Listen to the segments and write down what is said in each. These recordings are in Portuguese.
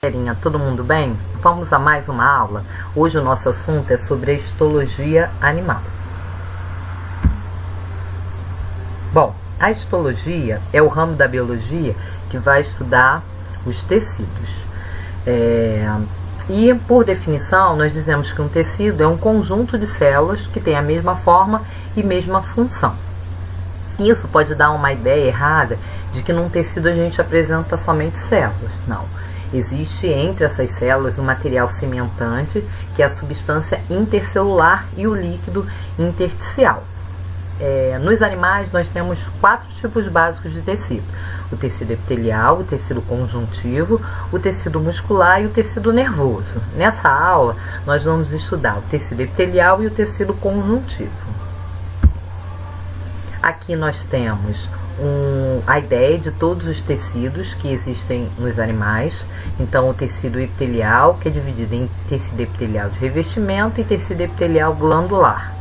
Galerinha, todo mundo bem? Vamos a mais uma aula. Hoje o nosso assunto é sobre a histologia animal. Bom, a histologia é o ramo da biologia que vai estudar os tecidos. E por definição, nós dizemos que um tecido é um conjunto de células que tem a mesma forma e mesma função. Isso pode dar uma ideia errada de que num tecido a gente apresenta somente células. Não. Existe entre essas células um material cimentante, que é a substância intercelular, e o líquido intersticial. Nos animais nós temos 4 tipos básicos de tecido: o tecido epitelial, o tecido conjuntivo, o tecido muscular e o tecido nervoso. Nessa aula nós vamos estudar o tecido epitelial e o tecido conjuntivo. Aqui nós temos a ideia de todos os tecidos que existem nos animais. Então, o tecido epitelial, que é dividido em tecido epitelial de revestimento e tecido epitelial glandular.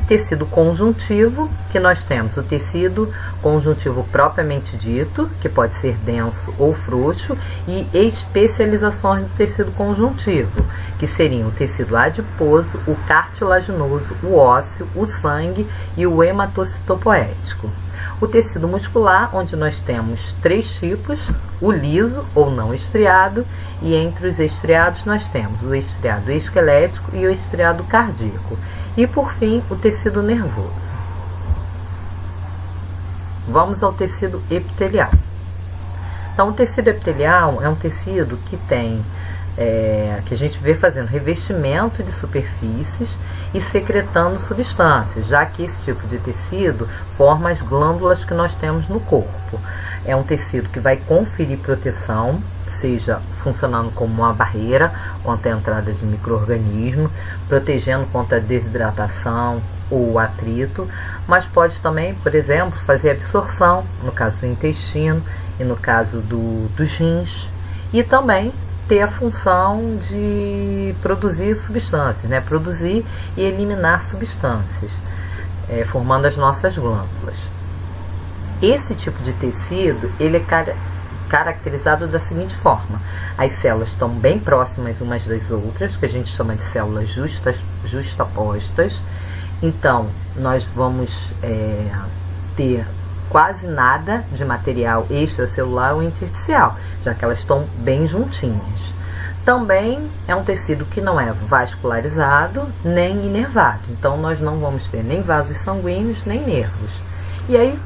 Tecido conjuntivo, que nós temos o tecido conjuntivo propriamente dito, que pode ser denso ou frouxo, e especializações do tecido conjuntivo, que seriam o tecido adiposo, o cartilaginoso, o ósseo, o sangue e o hematocitopoético. O tecido muscular, onde nós temos 3 tipos: o liso ou não estriado, e entre os estriados nós temos o estriado esquelético e o estriado cardíaco. E por fim, o tecido nervoso. Vamos ao tecido epitelial. Então, o tecido epitelial é um tecido que tem que a gente vê fazendo revestimento de superfícies e secretando substâncias, já que esse tipo de tecido forma as glândulas que nós temos no corpo. É um tecido que vai conferir proteção, seja funcionando como uma barreira contra a entrada de micro-organismos, protegendo contra a desidratação ou atrito, mas pode também, por exemplo, fazer absorção, no caso do intestino e no caso dos rins, e também ter a função de produzir substâncias, produzir e eliminar substâncias, formando as nossas glândulas. Esse tipo de tecido, ele é caracterizado da seguinte forma: as células estão bem próximas umas das outras, que a gente chama de células justapostas. Então, nós vamos ter quase nada de material extracelular ou intersticial, já que elas estão bem juntinhas. Também é um tecido que não é vascularizado nem inervado, então nós não vamos ter nem vasos sanguíneos nem nervos. E aí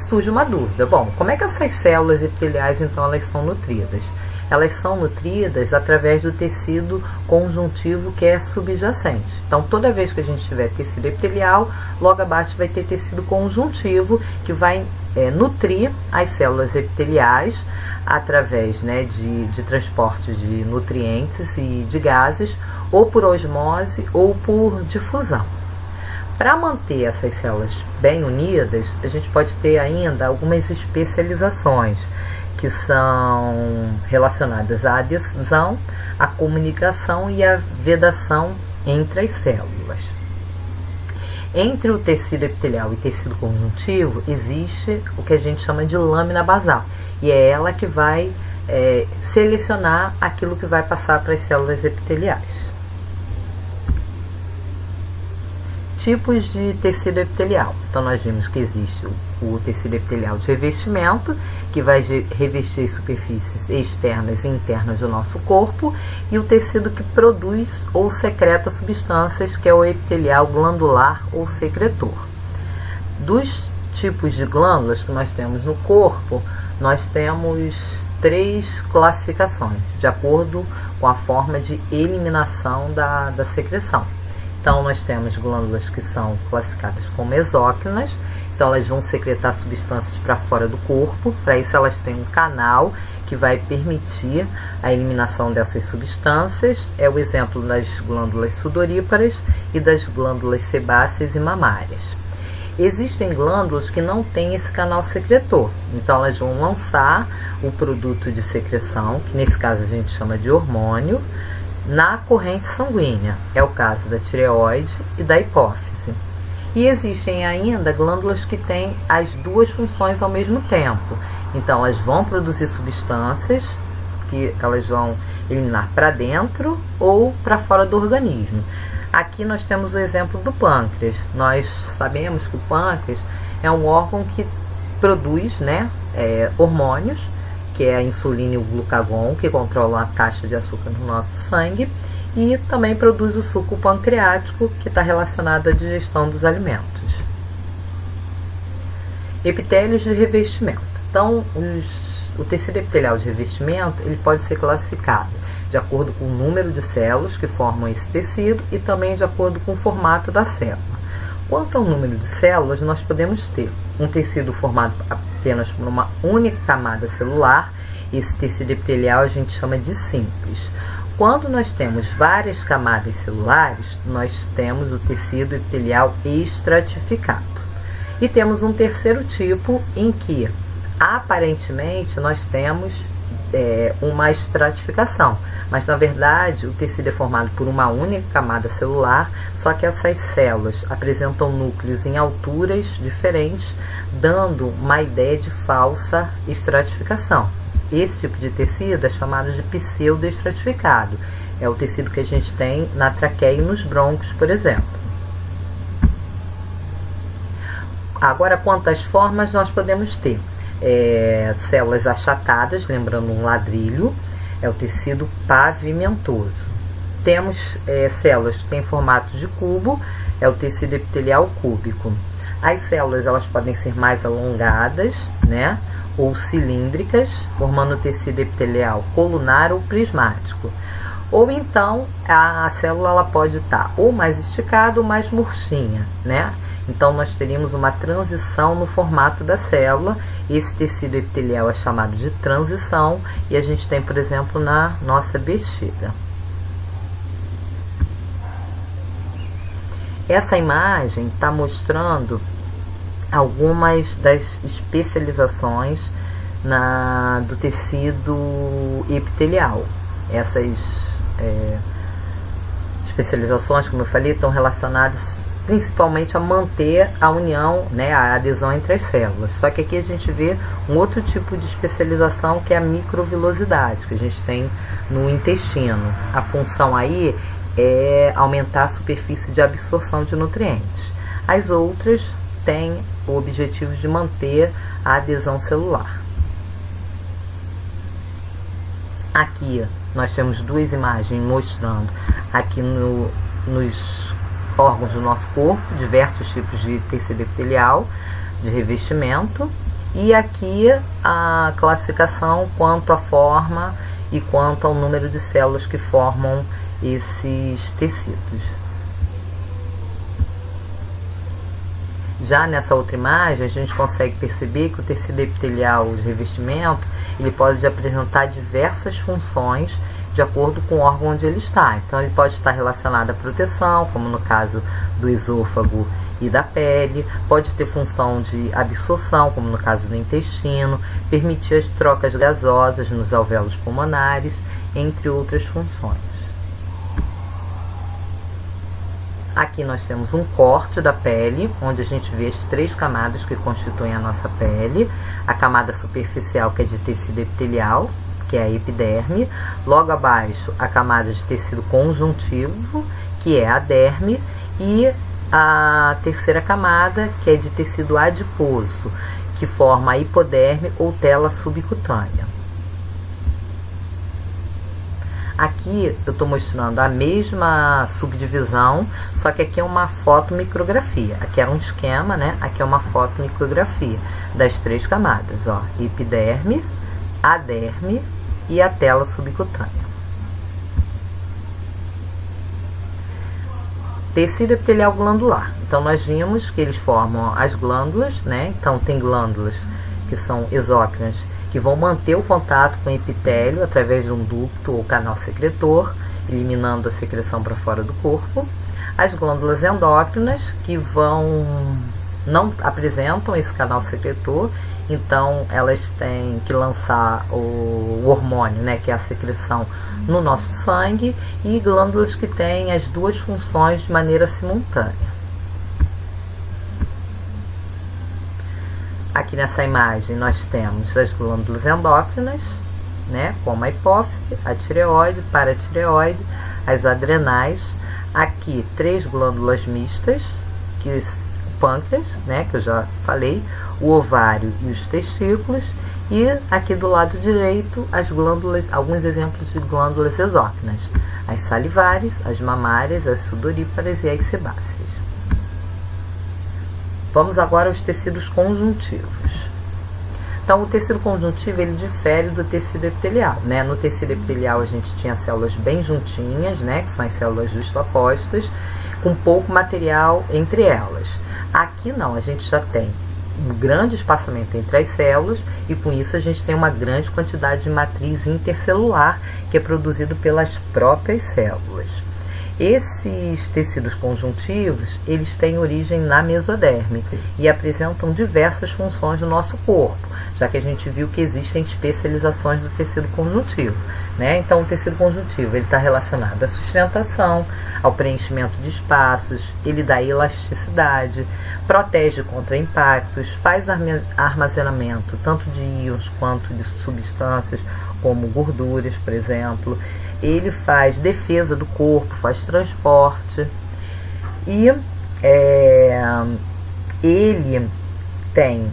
surge uma dúvida: bom, como é que essas células epiteliais então elas são nutridas? Elas são nutridas através do tecido conjuntivo, que é subjacente. Então, toda vez que a gente tiver tecido epitelial, logo abaixo vai ter tecido conjuntivo, que vai nutrir as células epiteliais através de transporte de nutrientes e de gases, ou por osmose ou por difusão. Para manter essas células bem unidas, a gente pode ter ainda algumas especializações, que são relacionadas à adesão, à comunicação e à vedação entre as células. Entre o tecido epitelial e tecido conjuntivo existe o que a gente chama de lâmina basal, e é ela que vai selecionar aquilo que vai passar para as células epiteliais. Tipos de tecido epitelial. Então, nós vimos que existe o tecido epitelial de revestimento, que vai revestir superfícies externas e internas do nosso corpo, e o tecido que produz ou secreta substâncias, que é o epitelial glandular ou secretor. Dos tipos de glândulas que nós temos no corpo, nós temos 3 classificações, de acordo com a forma de eliminação da secreção. Então, nós temos glândulas que são classificadas como exócrinas, então elas vão secretar substâncias para fora do corpo. Para isso, elas têm um canal que vai permitir a eliminação dessas substâncias. É o exemplo das glândulas sudoríparas e das glândulas sebáceas e mamárias. Existem glândulas que não têm esse canal secretor, então elas vão lançar o produto de secreção, que nesse caso a gente chama de hormônio, na corrente sanguínea. É o caso da tireoide e da hipófise. E existem ainda glândulas que têm as duas funções ao mesmo tempo. Então, elas vão produzir substâncias, que que elas vão eliminar para dentro ou para fora do organismo. Aqui nós temos o exemplo do pâncreas. Nós sabemos que o pâncreas é um órgão que produz, né, hormônios, que é a insulina e o glucagon, que controlam a taxa de açúcar no nosso sangue, e também produz o suco pancreático, que está relacionado à digestão dos alimentos. Epitélios de revestimento. Então, o tecido epitelial de revestimento ele pode ser classificado de acordo com o número de células que formam esse tecido e também de acordo com o formato da célula. Quanto ao número de células, nós podemos ter um tecido formado apenas por uma única camada celular. Esse tecido epitelial a gente chama de simples. Quando nós temos várias camadas celulares, nós temos o tecido epitelial estratificado. E temos um terceiro tipo em que, aparentemente, nós temos uma estratificação. Mas, na verdade, o tecido é formado por uma única camada celular, só que essas células apresentam núcleos em alturas diferentes, dando uma ideia de falsa estratificação. Esse tipo de tecido é chamado de pseudoestratificado. É o tecido que a gente tem na traqueia e nos brônquios, por exemplo. Agora, quantas formas nós podemos ter? Células achatadas, lembrando um ladrilho, é o tecido pavimentoso. Temos células que têm formato de cubo, é o tecido epitelial cúbico. As células elas podem ser mais alongadas, né, ou cilíndricas, formando o tecido epitelial colunar ou prismático. Ou então a célula ela pode estar ou mais esticada ou mais murchinha, né? Então nós teríamos uma transição no formato da célula. Esse tecido epitelial é chamado de transição e a gente tem, por exemplo, na nossa bexiga. Essa imagem está mostrando algumas das especializações do tecido epitelial. Essas especializações, como eu falei, estão relacionadas principalmente a manter a união, né, a adesão entre as células. Só que aqui a gente vê um outro tipo de especialização que é a microvilosidade, que a gente tem no intestino. A função aí é aumentar a superfície de absorção de nutrientes. As outras têm o objetivo de manter a adesão celular. Aqui nós temos duas imagens mostrando aqui nos órgãos do nosso corpo, diversos tipos de tecido epitelial, de revestimento, e aqui a classificação quanto à forma e quanto ao número de células que formam esses tecidos. Já nessa outra imagem, a gente consegue perceber que o tecido epitelial de revestimento ele pode apresentar diversas funções de acordo com o órgão onde ele está. Então, ele pode estar relacionado à proteção, como no caso do esôfago e da pele, pode ter função de absorção, como no caso do intestino, permitir as trocas gasosas nos alvéolos pulmonares, entre outras funções. Aqui nós temos um corte da pele, onde a gente vê as três camadas que constituem a nossa pele. A camada superficial, que é de tecido epitelial, que é a epiderme. Logo abaixo, a camada de tecido conjuntivo, que é a derme. E a terceira camada, que é de tecido adiposo, que forma a hipoderme ou tela subcutânea. Aqui eu estou mostrando a mesma subdivisão, só que aqui é uma fotomicrografia. Aqui era um esquema, né? Aqui é uma fotomicrografia das três camadas, ó, epiderme, a derme e a tela subcutânea. Tecido epitelial glandular. Então nós vimos que eles formam as glândulas, né? Então tem glândulas que são exócrinas, que vão manter o contato com o epitélio através de um ducto ou canal secretor, eliminando a secreção para fora do corpo. As glândulas endócrinas, que não apresentam esse canal secretor, então elas têm que lançar o hormônio, né, que é a secreção, no nosso sangue, e glândulas que têm as duas funções de maneira simultânea. Aqui nessa imagem nós temos as glândulas endócrinas, né, como a hipófise, a tireoide, paratireoide, as adrenais. Aqui 3 glândulas mistas, que o pâncreas, né, que eu já falei, o ovário e os testículos. E aqui do lado direito, as glândulas, alguns exemplos de glândulas exócrinas: as salivares, as mamárias, as sudoríparas e as sebáceas. Vamos agora aos tecidos conjuntivos. Então, o tecido conjuntivo, ele difere do tecido epitelial, né? No tecido epitelial a gente tinha células bem juntinhas, né, que são as células justapostas, com pouco material entre elas. Aqui não, a gente já tem um grande espaçamento entre as células e com isso a gente tem uma grande quantidade de matriz intercelular que é produzido pelas próprias células. Esses tecidos conjuntivos, eles têm origem na mesoderme e apresentam diversas funções no nosso corpo, já que a gente viu que existem especializações do tecido conjuntivo, né? Então, o tecido conjuntivo está relacionado à sustentação, ao preenchimento de espaços, ele dá elasticidade, protege contra impactos, faz armazenamento tanto de íons quanto de substâncias, como gorduras, por exemplo. Ele faz defesa do corpo, faz transporte e ele tem,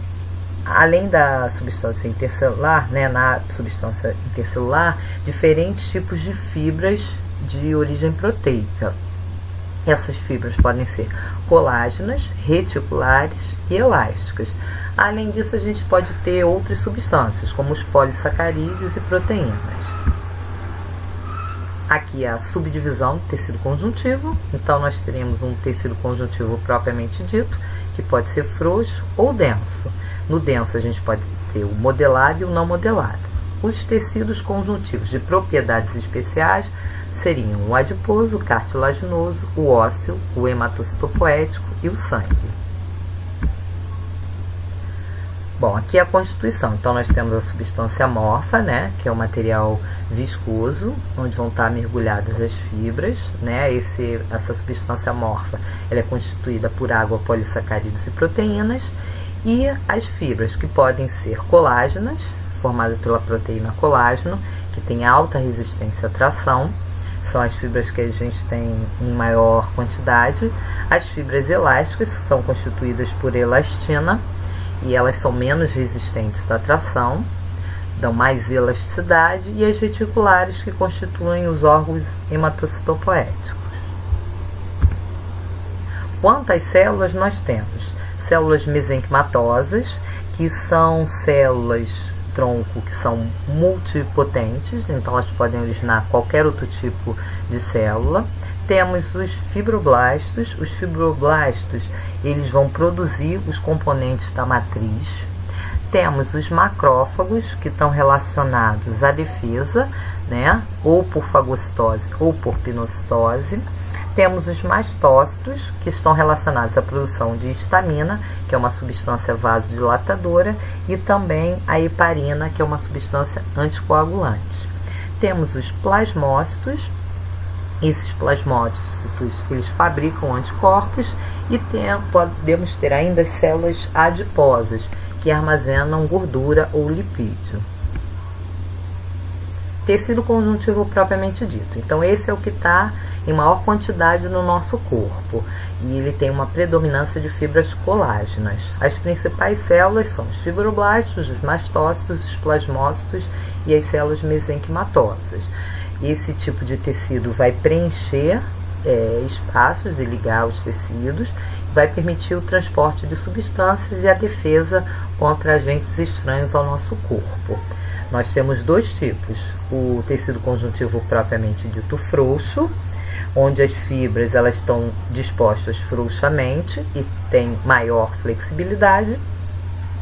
além da substância intercelular, né, na substância intercelular, diferentes tipos de fibras de origem proteica. Essas fibras podem ser colágenas, reticulares e elásticas. Além disso, a gente pode ter outras substâncias, como os polissacarídeos e proteínas. Aqui é a subdivisão do tecido conjuntivo. Então, nós teremos um tecido conjuntivo propriamente dito, que pode ser frouxo ou denso. No denso, a gente pode ter o modelado e o não modelado. Os tecidos conjuntivos de propriedades especiais seriam o adiposo, o cartilaginoso, o ósseo, o hematocitopoético e o sangue. Bom, aqui é a constituição. Então, nós temos a substância amorfa, né, que é o material viscoso, onde vão estar mergulhadas as fibras, né. Essa substância amorfa, ela é constituída por água, polissacarídeos e proteínas, e as fibras, que podem ser colágenas, formadas pela proteína colágeno, que tem alta resistência à tração, são as fibras que a gente tem em maior quantidade. As fibras elásticas são constituídas por elastina, e elas são menos resistentes à tração, dão mais elasticidade, e as reticulares, que constituem os órgãos hematocitopoéticos. Quanto às células, nós temos células mesenquimatosas, que são células tronco que são multipotentes, então elas podem originar qualquer outro tipo de célula. Temos os fibroblastos. Os fibroblastos, eles vão produzir os componentes da matriz. Temos os macrófagos, que estão relacionados à defesa, né, ou por fagocitose ou por pinocitose. Temos os mastócitos, que estão relacionados à produção de histamina, que é uma substância vasodilatadora, e também a heparina, que é uma substância anticoagulante. Temos os plasmócitos. Esses plasmócitos, eles fabricam anticorpos, e podemos ter ainda as células adiposas, que armazenam gordura ou lipídio. Tecido conjuntivo propriamente dito. Então, esse é o que está em maior quantidade no nosso corpo, e ele tem uma predominância de fibras colágenas. As principais células são os fibroblastos, os mastócitos, os plasmócitos e as células mesenquimatosas. Esse tipo de tecido vai preencher espaços e ligar os tecidos, vai permitir o transporte de substâncias e a defesa contra agentes estranhos ao nosso corpo. Nós temos dois tipos: o tecido conjuntivo propriamente dito frouxo, onde as fibras elas estão dispostas frouxamente e tem maior flexibilidade,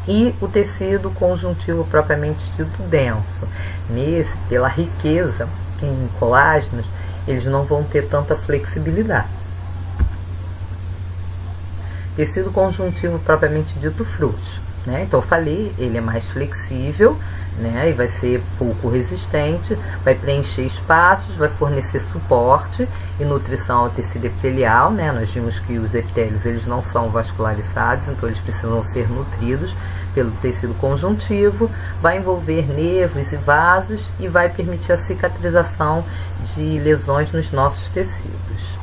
e o tecido conjuntivo propriamente dito denso. Nesse, pela riqueza em colágenos, eles não vão ter tanta flexibilidade. Tecido conjuntivo propriamente dito frouxo, né? Então eu falei, ele é mais flexível, né? E vai ser pouco resistente, vai preencher espaços, vai fornecer suporte e nutrição ao tecido epitelial, né? Nós vimos que os epitélios eles não são vascularizados, então eles precisam ser nutridos, pelo tecido conjuntivo, vai envolver nervos e vasos e vai permitir a cicatrização de lesões nos nossos tecidos.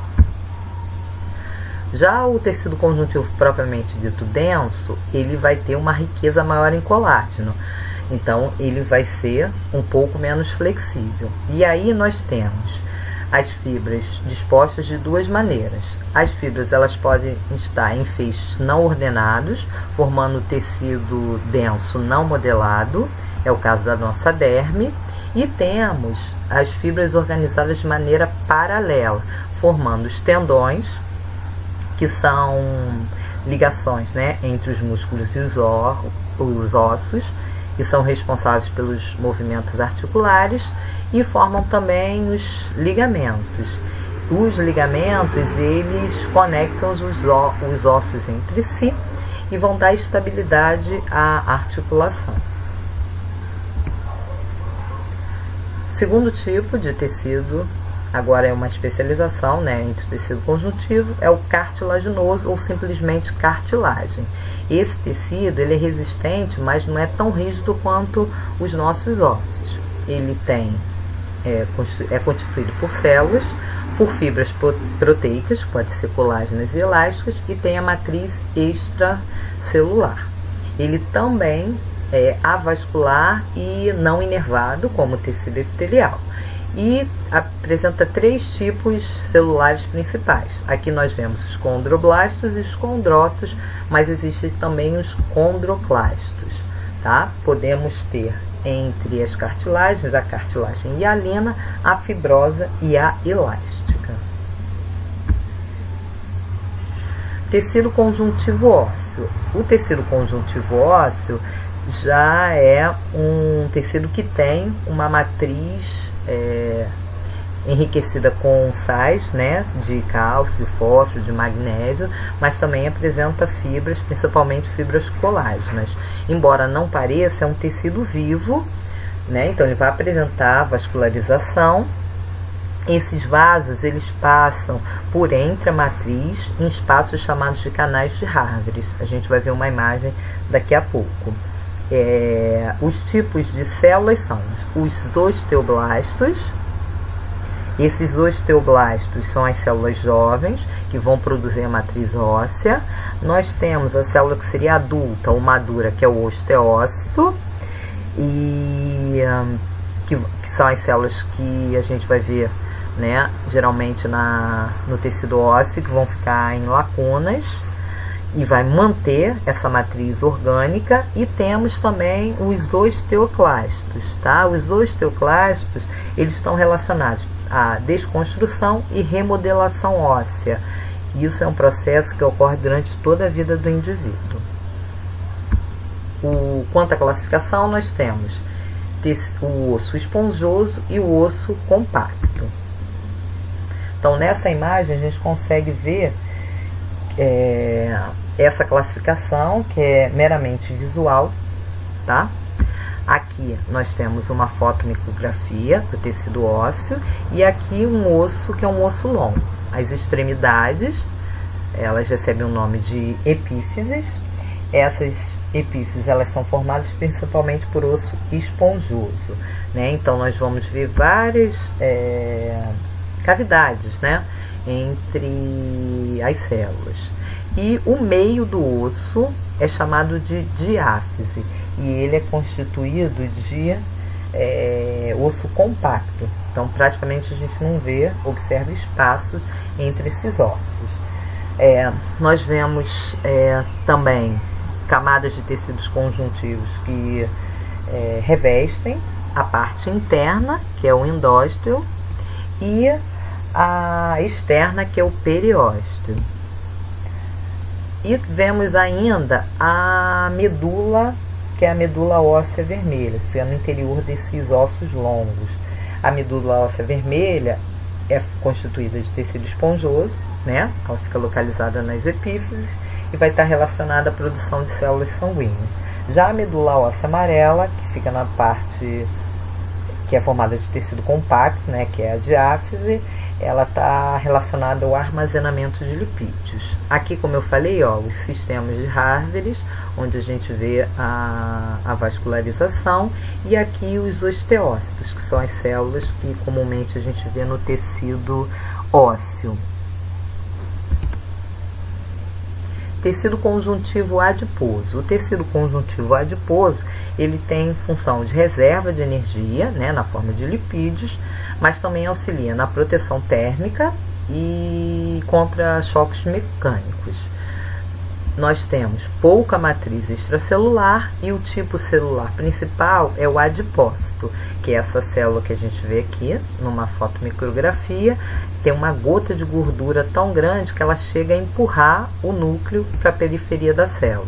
Já o tecido conjuntivo propriamente dito denso, ele vai ter uma riqueza maior em colágeno. Então, ele vai ser um pouco menos flexível. E aí nós temos as fibras dispostas de duas maneiras. As fibras elas podem estar em feixes não ordenados, formando tecido denso não modelado, é o caso da nossa derme. E temos as fibras organizadas de maneira paralela, formando os tendões, que são ligações, né, entre os músculos e os ossos, que são responsáveis pelos movimentos articulares, e formam também os ligamentos. Os ligamentos, eles conectam os ossos entre si e vão dar estabilidade à articulação. Segundo tipo de tecido, agora é uma especialização, né, entre o tecido conjuntivo, é o cartilaginoso ou simplesmente cartilagem. Esse tecido ele é resistente, mas não é tão rígido quanto os nossos ossos. Ele é constituído por células, por fibras proteicas, pode ser colágenas e elásticas, e tem a matriz extracelular. Ele também é avascular e não inervado, como o tecido epitelial. E apresenta 3 tipos celulares principais. Aqui nós vemos os condroblastos e os condrócitos, mas existem também os condroclastos, tá? Podemos ter entre as cartilagens, a cartilagem hialina, a fibrosa e a elástica. Tecido conjuntivo ósseo. O tecido conjuntivo ósseo já é um tecido que tem uma matriz enriquecida com sais, né, de cálcio, fósforo, de magnésio, mas também apresenta fibras, principalmente fibras colágenas. Embora não pareça, é um tecido vivo, né, então ele vai apresentar vascularização. Esses vasos, eles passam por entre a matriz em espaços chamados de canais de Harvard. A gente vai ver uma imagem daqui a pouco. Os tipos de células são os osteoblastos. Esses osteoblastos são as células jovens que vão produzir a matriz óssea. Nós temos a célula que seria adulta ou madura, que é o osteócito, e que são as células que a gente vai ver, né, geralmente no tecido ósseo, que vão ficar em lacunas e vai manter essa matriz orgânica. E temos também os osteoclastos, tá? Os osteoclastos, eles estão relacionados à desconstrução e remodelação óssea. Isso é um processo que ocorre durante toda a vida do indivíduo. Quanto à classificação, nós temos o osso esponjoso e o osso compacto. Então, nessa imagem, a gente consegue ver essa classificação, que é meramente visual, tá? Aqui nós temos uma fotomicografia do tecido ósseo e aqui um osso que é um osso longo. As extremidades, elas recebem o nome de epífises. Essas epífises, elas são formadas principalmente por osso esponjoso, né? Então nós vamos ver várias cavidades, né, entre as células. E o meio do osso é chamado de diáfise, e ele é constituído de osso compacto. Então, praticamente a gente não observa espaços entre esses ossos. Nós vemos também camadas de tecidos conjuntivos que revestem a parte interna, que é o endósteo, e a externa, que é o periósteo. E vemos ainda a medula, que é a medula óssea vermelha, que fica no interior desses ossos longos. A medula óssea vermelha é constituída de tecido esponjoso, né? Ela fica localizada nas epífises e vai estar relacionada à produção de células sanguíneas. Já a medula óssea amarela, que fica na parte que é formada de tecido compacto, né, que é a diáfise, ela está relacionada ao armazenamento de lipídios. Aqui, como eu falei, ó, os sistemas de Harvey, onde a gente vê a vascularização, e aqui os osteócitos, que são as células que comumente a gente vê no tecido ósseo. Tecido conjuntivo adiposo. O tecido conjuntivo adiposo, ele tem função de reserva de energia, né, na forma de lipídios, mas também auxilia na proteção térmica e contra choques mecânicos. Nós temos pouca matriz extracelular e o tipo celular principal é o adipócito, que é essa célula que a gente vê aqui numa fotomicrografia, tem uma gota de gordura tão grande que ela chega a empurrar o núcleo para a periferia da célula.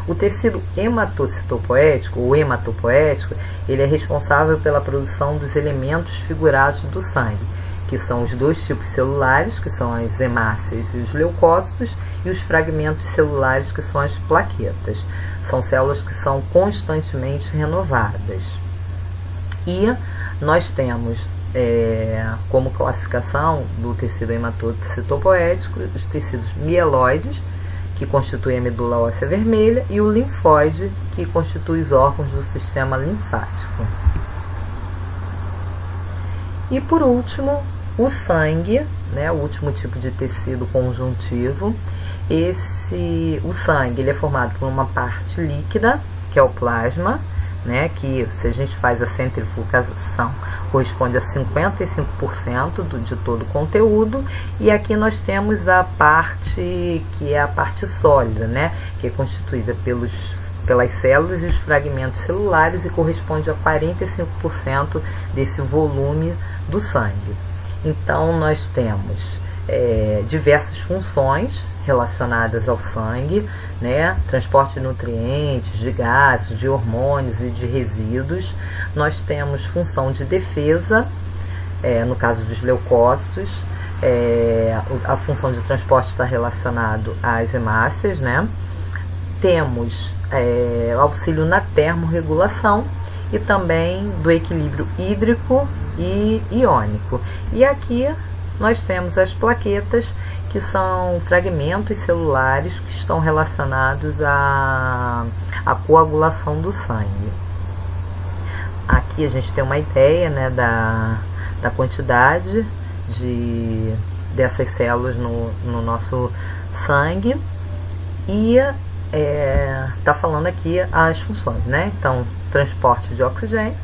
O tecido hematocitopoético, ou hematopoético, ele é responsável pela produção dos elementos figurados do sangue, que são os dois tipos celulares, que são as hemácias e os leucócitos, e os fragmentos celulares, que são as plaquetas. São células que são constantemente renovadas. E nós temos como classificação do tecido hematocitopoético os tecidos mieloides, que constitui a medula óssea vermelha, e o linfóide, que constitui os órgãos do sistema linfático. E por último, o sangue, né, o último tipo de tecido conjuntivo. O sangue, ele é formado por uma parte líquida, que é o plasma, né, que se a gente faz a centrifugação corresponde a 55% de todo o conteúdo, e aqui nós temos a parte que é a parte sólida, né, que é constituída pelas células e os fragmentos celulares e corresponde a 45% desse volume do sangue. Então nós temos diversas funções relacionadas ao sangue, né? Transporte de nutrientes, de gases, de hormônios e de resíduos. Nós temos função de defesa, no caso dos leucócitos, a função de transporte está relacionado às hemácias, né? Temos auxílio na termorregulação e também do equilíbrio hídrico e iônico. E aqui nós temos as plaquetas, que são fragmentos celulares que estão relacionados à coagulação do sangue. Aqui a gente tem uma ideia, né, da quantidade dessas células no nosso sangue, e está falando aqui as funções, né? Então, transporte de oxigênio,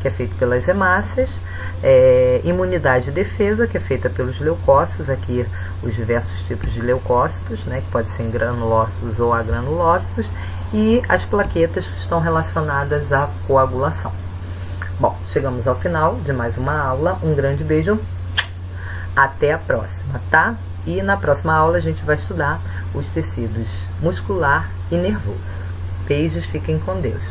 que é feito pelas hemácias, imunidade e defesa, que é feita pelos leucócitos, aqui os diversos tipos de leucócitos, né, que podem ser granulócitos ou agranulócitos, e as plaquetas, que estão relacionadas à coagulação. Bom, chegamos ao final de mais uma aula. Um grande beijo, até a próxima, tá? E na próxima aula a gente vai estudar os tecidos muscular e nervoso. Beijos, fiquem com Deus.